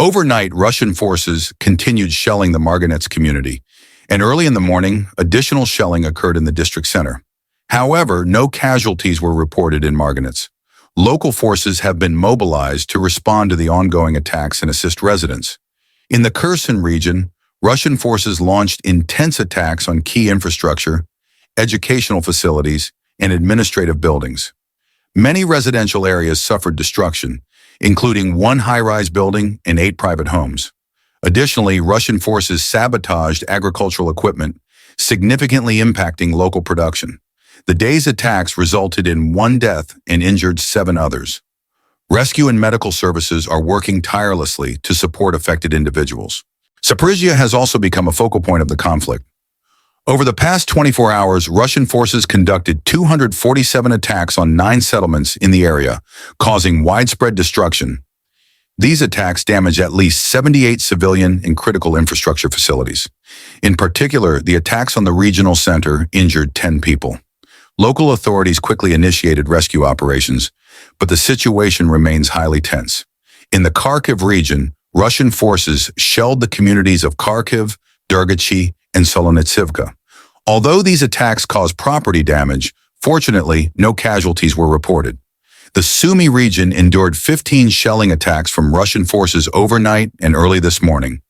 Overnight, Russian forces continued shelling the Marganets community, and early in the morning, additional shelling occurred in the district center. However, no casualties were reported in Marganets. Local forces have been mobilized to respond to the ongoing attacks and assist residents. In the Kherson region, Russian forces launched intense attacks on key infrastructure, educational facilities, and administrative buildings. Many residential areas suffered destruction, including one high-rise building and 8 private homes. Additionally, Russian forces sabotaged agricultural equipment, significantly impacting local production. The day's attacks resulted in 1 death and injured 7 others. Rescue and medical services are working tirelessly to support affected individuals. Zaporizhzhia has also become a focal point of the conflict. Over the past 24 hours, Russian forces conducted 247 attacks on 9 settlements in the area, causing widespread destruction. These attacks damaged at least 78 civilian and critical infrastructure facilities. In particular, the attacks on the regional center injured 10 people. Local authorities quickly initiated rescue operations, but the situation remains highly tense. In the Kharkiv region, Russian forces shelled the communities of Kharkiv, Dergachi, and Solonitsivka. Although these attacks caused property damage, fortunately, no casualties were reported. The Sumy region endured 15 shelling attacks from Russian forces overnight and early this morning.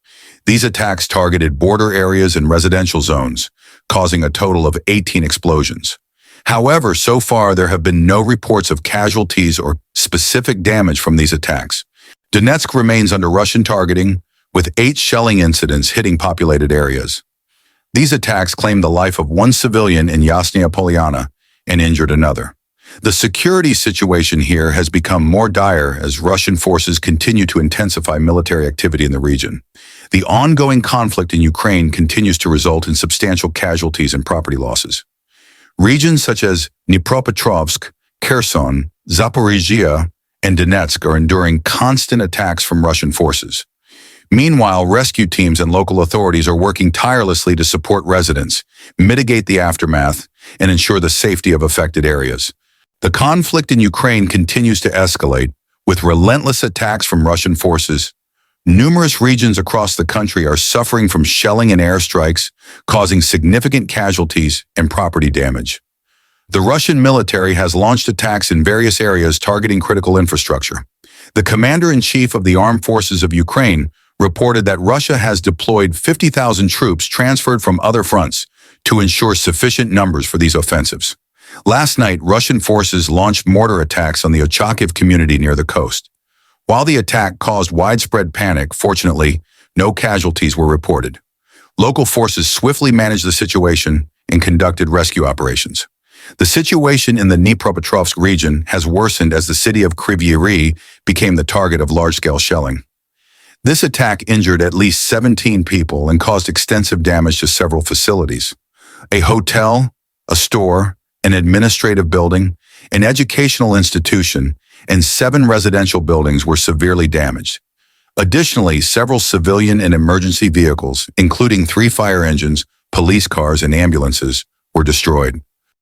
These attacks targeted border areas and residential zones, causing a total of 18 explosions. However, so far there have been no reports of casualties or specific damage from these attacks. Donetsk remains under Russian targeting, with 8 shelling incidents hitting populated areas. These attacks claimed the life of 1 civilian in Yasnaya Polyana and injured another. The security situation here has become more dire as Russian forces continue to intensify military activity in the region. The ongoing conflict in Ukraine continues to result in substantial casualties and property losses. Regions such as Dnipropetrovsk, Kherson, Zaporizhzhia, and Donetsk are enduring constant attacks from Russian forces. Meanwhile, rescue teams and local authorities are working tirelessly to support residents, mitigate the aftermath, and ensure the safety of affected areas. The conflict in Ukraine continues to escalate, with relentless attacks from Russian forces. Numerous regions across the country are suffering from shelling and airstrikes, causing significant casualties and property damage. The Russian military has launched attacks in various areas targeting critical infrastructure. The commander-in-chief of the Armed Forces of Ukraine reported that Russia has deployed 50,000 troops transferred from other fronts to ensure sufficient numbers for these offensives. Last night, Russian forces launched mortar attacks on the Ochakiv community near the coast. While the attack caused widespread panic, fortunately, no casualties were reported. Local forces swiftly managed the situation and conducted rescue operations. The situation in the Dnipropetrovsk region has worsened as the city of Kryvyi Rih became the target of large-scale shelling. This attack injured at least 17 people and caused extensive damage to several facilities. A hotel, a store, an administrative building, an educational institution, and 7 residential buildings were severely damaged. Additionally, several civilian and emergency vehicles, including 3 fire engines, police cars, and ambulances, were destroyed.